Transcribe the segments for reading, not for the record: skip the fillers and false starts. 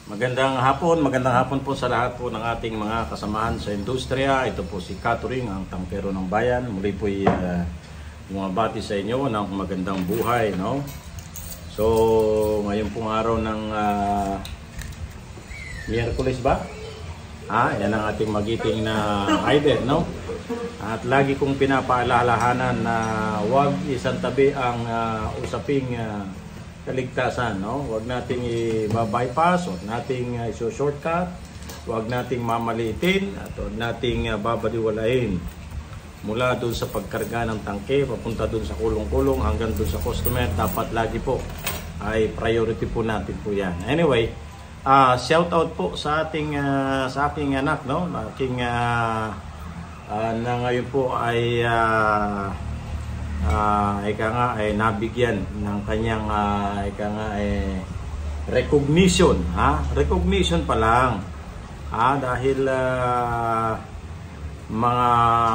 Magandang hapon po sa lahat po ng ating mga kasamahan sa industriya. Ito po si Katuring, ang tangkero ng bayan. Muli po bumabati sa inyo ng magandang buhay, no? So, ngayon pong araw ng Miyerkules ba? Yan ang ating magiting na rider, no? At lagi kong pinapaalalahanan na huwag isantabi ang usaping kaligtasan, no? Huwag nating i-bypass, huwag nating i-shortcut, huwag nating mamaliitin, at huwag nating babaliwalain. Mula dun sa pagkarga ng tangke, papunta dun sa kulong-kulong, hanggang dun sa customer, dapat lagi po ay priority po natin po yan. Anyway, shout out po sa ating sa aking anak, no? Aking na ngayon po ay nabigyan ng kanyang recognition, recognition pa lang, dahil mga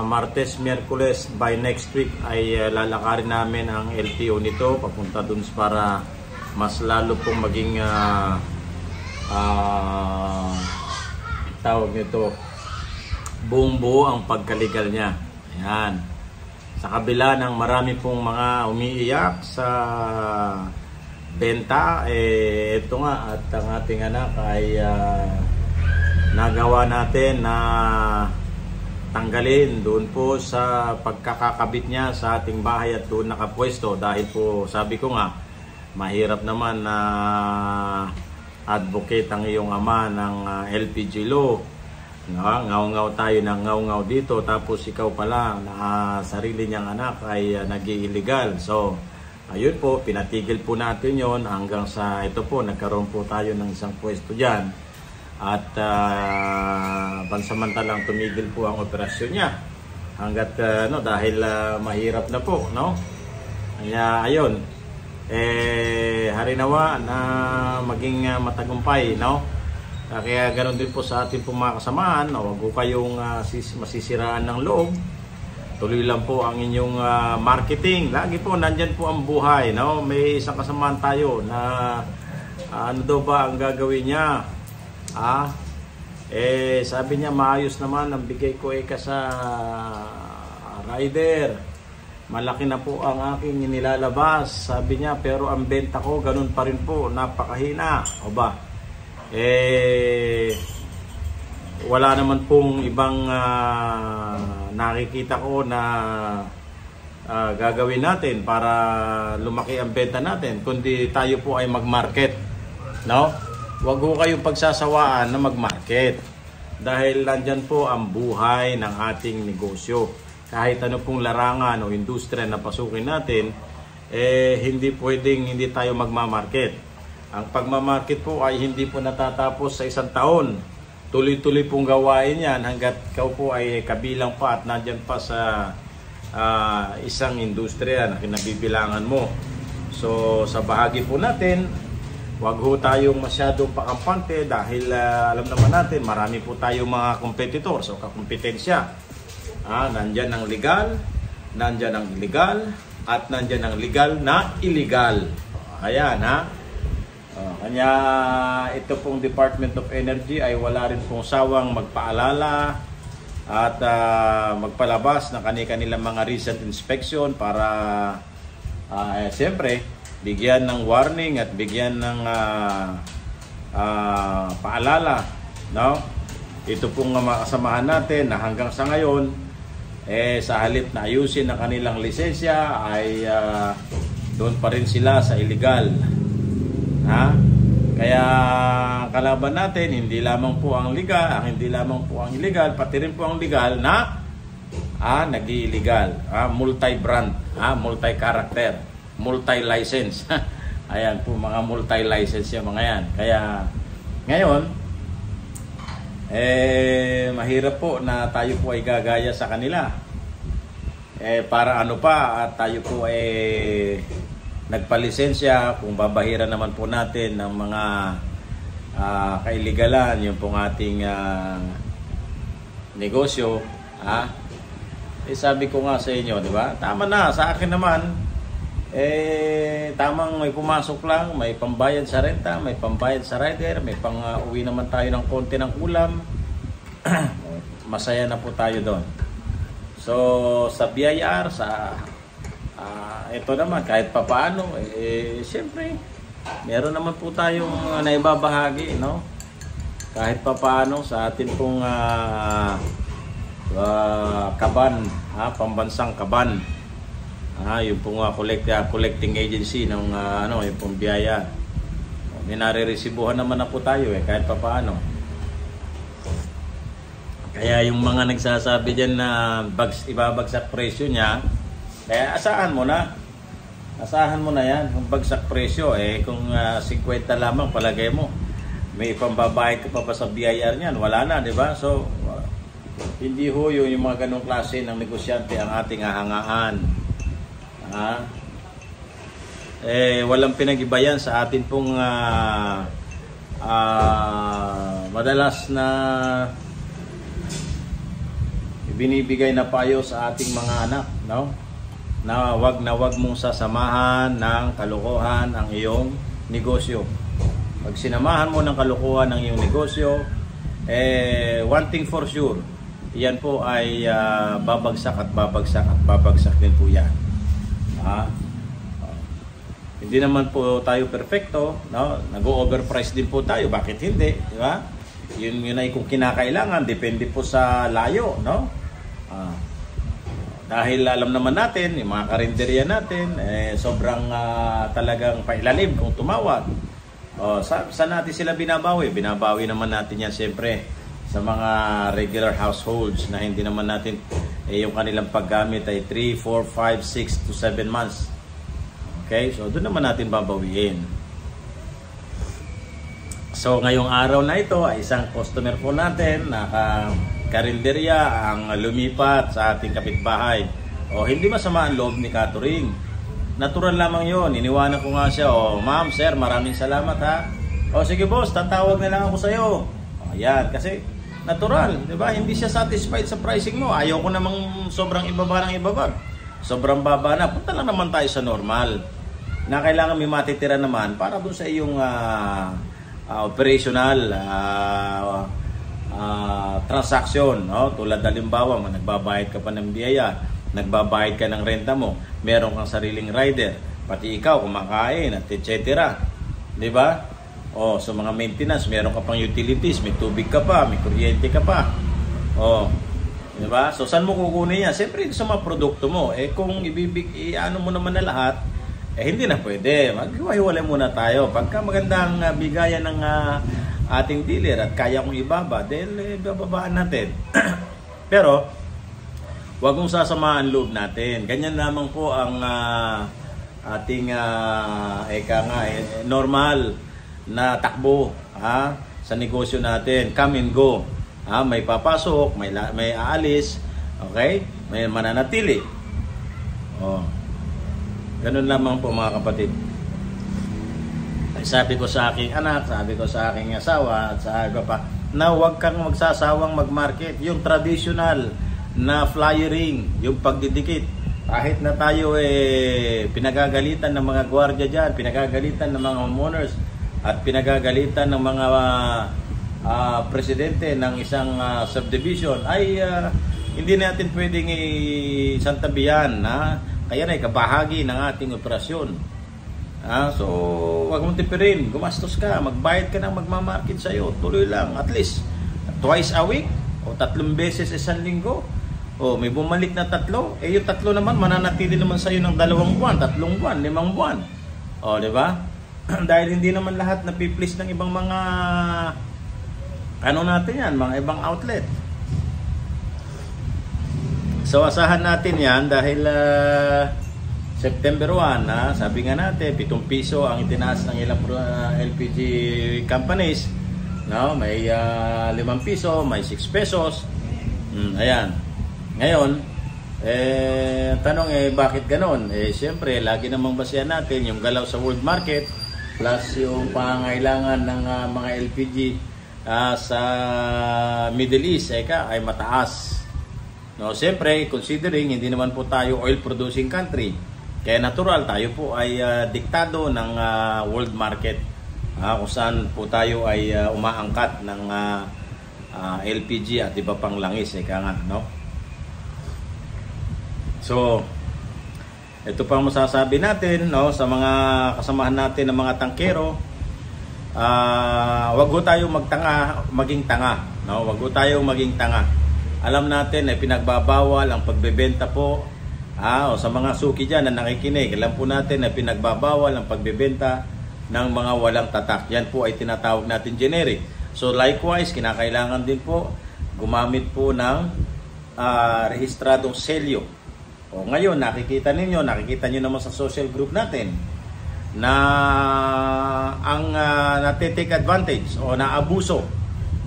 Martes, Miyerkules, by next week ay lalakarin namin ang LTO nito papunta dun para mas lalo pong maging tawag nito, buong buo ang pagkaligal niya. Ayan. Sa kabila ng marami pong mga umiiyak sa benta, ito nga, at ang ating anak ay nagawa natin na tanggalin doon po sa pagkakakabit niya sa ating bahay at doon nakapwesto, dahil po sabi ko nga, mahirap naman na advocate ang iyong ama ng LPG law. Ngaw-ngaw tayo ng ngaw-ngaw dito, tapos ikaw pala na sarili niyang anak ay nag-i-illegal. So, ayun po, pinatigil po natin yon hanggang sa ito po, nagkaroon po tayo ng isang pwesto dyan. At pansamantalang tumigil po ang operasyon niya. Hanggat, dahil mahirap na po, no? Kaya, ayun, harinawa na maging matagumpay, no? Kaya ganoon din po sa ating mga kasamahan, huwag po kayong masisiraan ng loob. Tuloy lang po ang inyong marketing. Lagi po nandyan po ang buhay, no? May isang kasamahan tayo na ano daw ba ang gagawin niya? Sabi niya maayos naman ang bigay ko sa rider. Malaki na po ang aking inilalabas, sabi niya, pero ang benta ko ganun pa rin po, napakahina. O ba? Wala naman pong ibang nakikita ko na gagawin natin para lumaki ang benta natin, kundi tayo po ay mag-market, no? Huwag po kayong pagsasawaan na mag-market, dahil nandyan po ang buhay ng ating negosyo. Kahit ano pong larangan o industriya na pasukin natin, hindi pwedeng hindi tayo magma-market. Ang pagmamarket po ay hindi po natatapos sa isang taon. Tuloy-tuloy pong gawain yan hanggat ikaw po ay kabilang pa at nandyan pa sa isang industriya na kinabibilangan mo. So sa bahagi po natin, wag ho tayong masyadong pakampante, dahil alam naman natin marami po tayong mga competitors o kakumpetensya. Nandyan ang legal, nandyan ang illegal, at nandyan ang legal na illegal. Ayan, kanya ito pong Department of Energy ay wala rin pong sawang magpaalala at magpalabas ng kanilang mga recent inspection para siyempre bigyan ng warning at bigyan ng paalala, no? Ito pong mga kasamahan natin na hanggang sa ngayon sa halip na ayusin ang kanilang lisensya ay doon pa rin sila sa illegal. Kaya kalaban natin hindi lamang po ang legal, illegal, pati rin po ang legal na nag-illegal, multi-brand, multi-character, multi-license. Ayan po, mga multi-license yung mga yan. Kaya ngayon mahirap po na tayo po ay gagaya sa kanila. Para ano pa, tayo po nagpalisensya, kung babahiran naman po natin ng mga kailigalan, yung pong ating negosyo, sabi ko nga sa inyo, di ba? Tama na, sa akin naman, tamang may pumasok lang, may pambayad sa renta, may pambayad sa rider, may pang-uwi naman tayo ng konti ng ulam. Masaya na po tayo doon. So sa BIR, ito naman kahit papaano, siyempre meron naman po tayong naibabahagi, no? Kahit papaano sa atin pong kaban, pambansang kaban. Yung pong collecting agency ng yung pong biyaya. May nare-resibuhan naman na po tayo kahit papaano. Kaya yung mga nagsasabi diyan na ibabagsak presyo niya, asahan mo na. Asahan mo na yan. Kung bagsak presyo, kung 50 lamang palagay mo, may pambabayad ka pa sa BIR niyan, wala na, di ba? So, hindi ho yung mga ganong klase ng negosyante ang ating hahangaan. Walang pinag-iba yan sa atin pong madalas na binibigay na payo sa ating mga anak, no? Na wag mong sasamahan ng kalokohan ang iyong negosyo. Pag sinamahan mo ng kalokohan ang iyong negosyo, one thing for sure, yan po ay babagsak at babagsak at babagsak din po yan. Hindi naman po tayo perfecto, no? Nag-overprice din po tayo, bakit hindi, di ba? Yun ay kung kinakailangan, depende po sa layo, no? Dahil alam naman natin, yung mga karinderya natin, sobrang talagang pailalim kung tumawag. Saan natin sila binabawi? Binabawi naman natin yan siyempre sa mga regular households na hindi naman natin yung kanilang paggamit ay 3, 4, 5, 6 to 7 months. Okay? So doon naman natin babawiin. So ngayong araw na ito ay isang customer po natin na karinderya ang lumipat sa ating kapitbahay. Hindi masama ang loob ni Catering. Natural lamang yon. Iniwanan ko nga siya, ma'am, sir, maraming salamat ha. Sige boss, tatawag na lang ako sa'yo. Yan, kasi natural, di ba? Hindi siya satisfied sa pricing mo. Ayaw ko namang sobrang ibaba ng ibaba. Sobrang baba na. Punta lang naman tayo sa normal. Na kailangan may matitira naman para doon sa iyong operational transaction, no? Tulad halimbawa, nagbabayad ka pa ng biyaya, nagbabayad ka ng renta mo, meron kang sariling rider, pati ikaw kumakain at etc. Di ba? So mga maintenance, meron ka pang utilities, may tubig ka pa, may kuryente ka pa. Di ba? So saan mo kukunin yan? Siyempre sa mga produkto mo. Kung ano mo naman na lahat, hindi na pwede. Maghiwa-hiwalay muna tayo. Pagka magandang bigayan ng ating dealer at kaya kong ibaba, dahil bababaan natin. Pero wag mong sasamaan loob natin. Ganyan lamang po ang ating normal na takbo sa negosyo natin. Come and go. May papasok, may aalis, okay? May mananatili. Ganun lamang po mga kapatid. Sabi ko sa aking anak, sabi ko sa aking asawa, at sa iba pa, na huwag kang magsasawang mag-market. Yung traditional na flyering, yung pagdidikit. Kahit na tayo pinagagalitan ng mga gwardiya dyan, pinagagalitan ng mga homeowners, at pinagagalitan ng mga presidente ng isang subdivision, ay hindi natin pwedeng isantabihan. Kaya na kabahagi ng ating operasyon. So, wag mong tipirin, gumastos ka, magbayad ka ng magmamarket sa'yo, tuloy lang, at least twice a week, o 3 beses isang linggo, may bumalik na 3, yung 3 naman, mananatili naman sa'yo ng 2 buwan, 3 buwan, 5 buwan, di ba? Dahil hindi naman lahat napiplease ng ibang mga, natin yan, mga ibang outlet. So, asahan natin yan dahil, September 1, sabi nga natin, 7 piso ang itinaas ng ilang LPG companies. No? May 5 piso, may 6 pesos. Ayan. Ngayon, tanong bakit ganon? Siyempre, lagi namang basihan natin yung galaw sa world market plus yung pangangailangan ng mga LPG sa Middle East ay mataas. No, siyempre, considering hindi naman po tayo oil producing country. Kaya natural tayo po ay diktado ng world market, kung saan po tayo ay umaangkat ng LPG at iba pang langis, no? So, ito pa masasabi natin, no, sa mga kasamahan natin ng mga tangkero. Wag ho tayong maging tanga, no? Wag ho tayong maging tanga. Alam natin ay pinagbabawal ang pagbebenta po, o sa mga suki dyan na nakikinig, alam po natin na pinagbabawal ang pagbebenta ng mga walang tatak. Yan po ay tinatawag natin generic. So likewise, kinakailangan din po gumamit po ng rehistradong selyo. O ngayon, nakikita nyo naman sa social group natin na ang natitake advantage o naabuso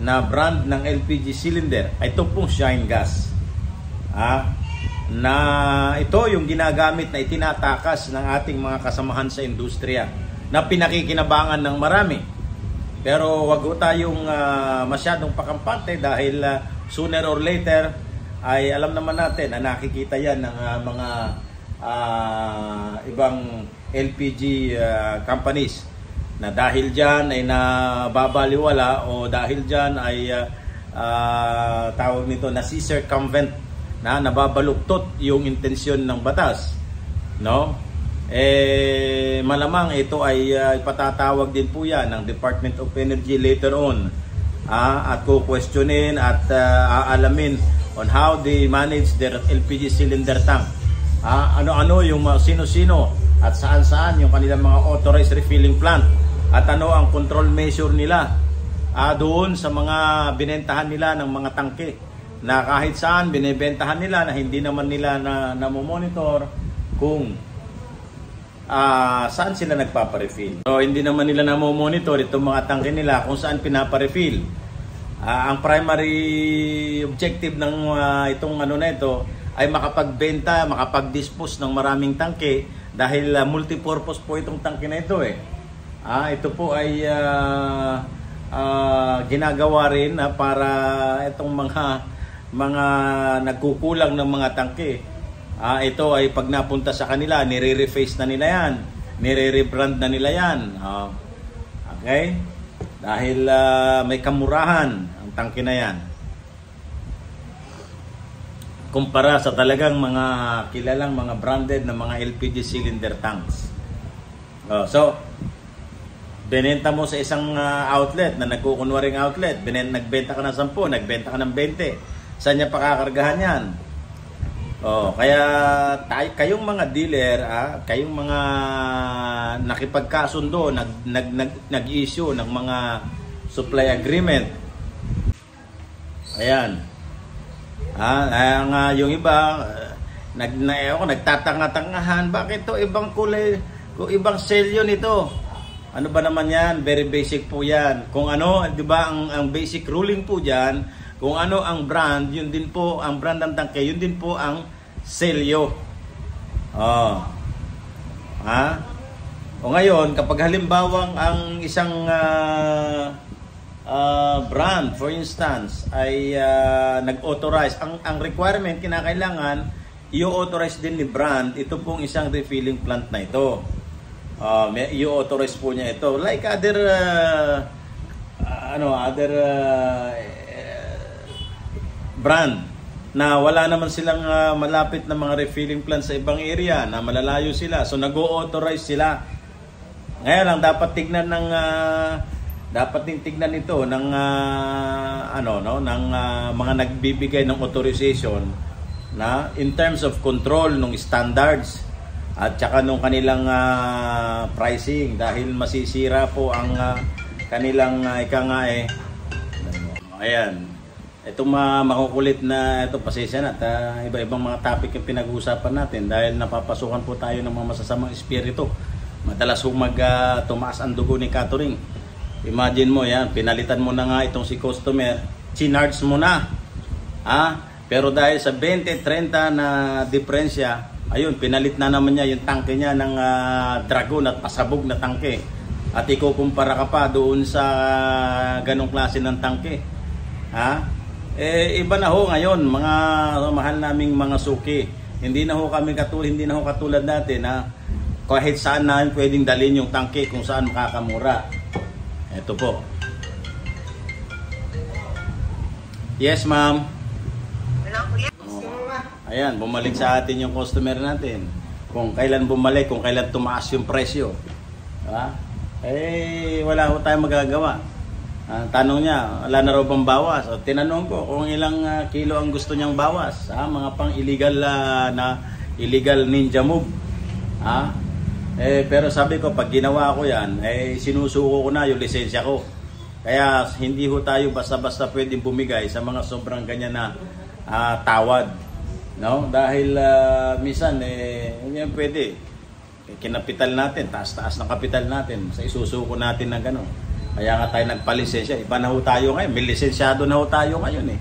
na brand ng LPG cylinder ay ito pong Shine Gas. Na ito yung ginagamit na itinatakas ng ating mga kasamahan sa industriya na pinakikinabangan ng marami. Pero wag ho tayong masyadong pakampante dahil sooner or later ay alam naman natin na nakikita yan ng mga ibang LPG companies na dahil dyan ay nababaliwala o dahil dyan ay tawag nito na circumvent, na nababaluktot yung intensyon ng batas, no? Malamang ito ay ipatatawag din po yan ng Department of Energy later on, at kukwestiyonin at aalamin on how they manage their LPG cylinder tank. Ano-ano yung sino-sino at saan-saan yung kanilang mga authorized refilling plant, at ano ang control measure nila doon sa mga binentahan nila ng mga tangke, na kahit saan binibentahan nila na hindi naman nila na-monitor kung saan sila nagpaparefill. So hindi naman nila na-monitor itong mga tangke nila kung saan pinaparefill. Ang primary objective ng itong na ito ay makapagbenta, makapag-dispose ng maraming tangke, dahil multipurpose po itong tangke na ito ito po ay ginagawa rin para itong mga nagkukulang ng mga tangke, ito ay pag napunta sa kanila, nire-reface na nila yan, nire-rebrand na nila yan. Okay? Dahil may kamurahan ang tangke na yan kumpara sa talagang mga kilalang mga branded na mga LPG cylinder tanks. So, binenta mo sa isang outlet na nagkukunwaring outlet, nagbenta ka ng 10, nagbenta ka ng 20, saan niya pakakargahan yan? Kaya kayong mga dealer, kayong mga nakipagkasundo, nag-issue ng mga supply agreement. Ayan. Yung iba nagtatanga-tangahan, bakit to ibang kulay, ibang selyo nito? Ano ba naman yan? Very basic po yan. Kung ano, di ba, ang basic ruling po dyan, kung ano ang brand, yun din po, ang brand ng tangke, yun din po ang selyo. O ngayon, kapag halimbawang ang isang brand, for instance, ay nag-authorize, ang requirement, kinakailangan, i-authorize din ni brand, ito pong isang refilling plant na ito. I-authorize po niya ito. Like other brand na wala naman silang malapit na mga refilling plant sa ibang area, na malalayo sila. So nag-authorize sila. Ngayon lang dapat tignan ng ito ng ng mga nagbibigay ng authorization na in terms of control ng standards at saka nung kanilang pricing, dahil masisira po ang kanilang ayan, itong makukulit na ito, pasensya na at iba-ibang mga topic yung pinag-uusapan natin dahil napapasukan po tayo ng mga masasamang espiritu. Madalas tumaas ang dugo ni Catering. Imagine mo yan, pinalitan mo na nga itong si customer, chinarge mo na, pero dahil sa 20-30 na diferensya, ayun, pinalit na naman niya yung tangke niya ng Dragon at pasabog na tangke. At ikukumpara ka pa doon sa ganong klase ng tangke. Iba na ho ngayon, mga mahal naming mga suki. Hindi na ho katulad dati na kahit saan namin pwedeng dalhin yung tangke kung saan makakamura. Ito po. Yes, ma'am. Ayan, bumalik sa atin yung customer natin. Kung kailan bumalik, kung kailan tumaas yung presyo. Wala ho tayong magagawa. Tanong niya, wala na raw bang bawas? O, tinanong ko kung ilang kilo ang gusto niyang bawas. Mga pang illegal illegal ninja move. Pero sabi ko, pag ginawa ko yan, sinusuko ko na yung lisensya ko. Kaya hindi ho tayo basta-basta pwedeng bumigay sa mga sobrang ganyan na tawad. No? Dahil minsan, hindi yan pwede. Kinapital natin, taas-taas ng kapital natin. Sa isusuko natin ng gano'n. Kaya nga tayo nagpalisensya. Iba na ho tayo ngayon. May lisensyado na ho tayo ngayon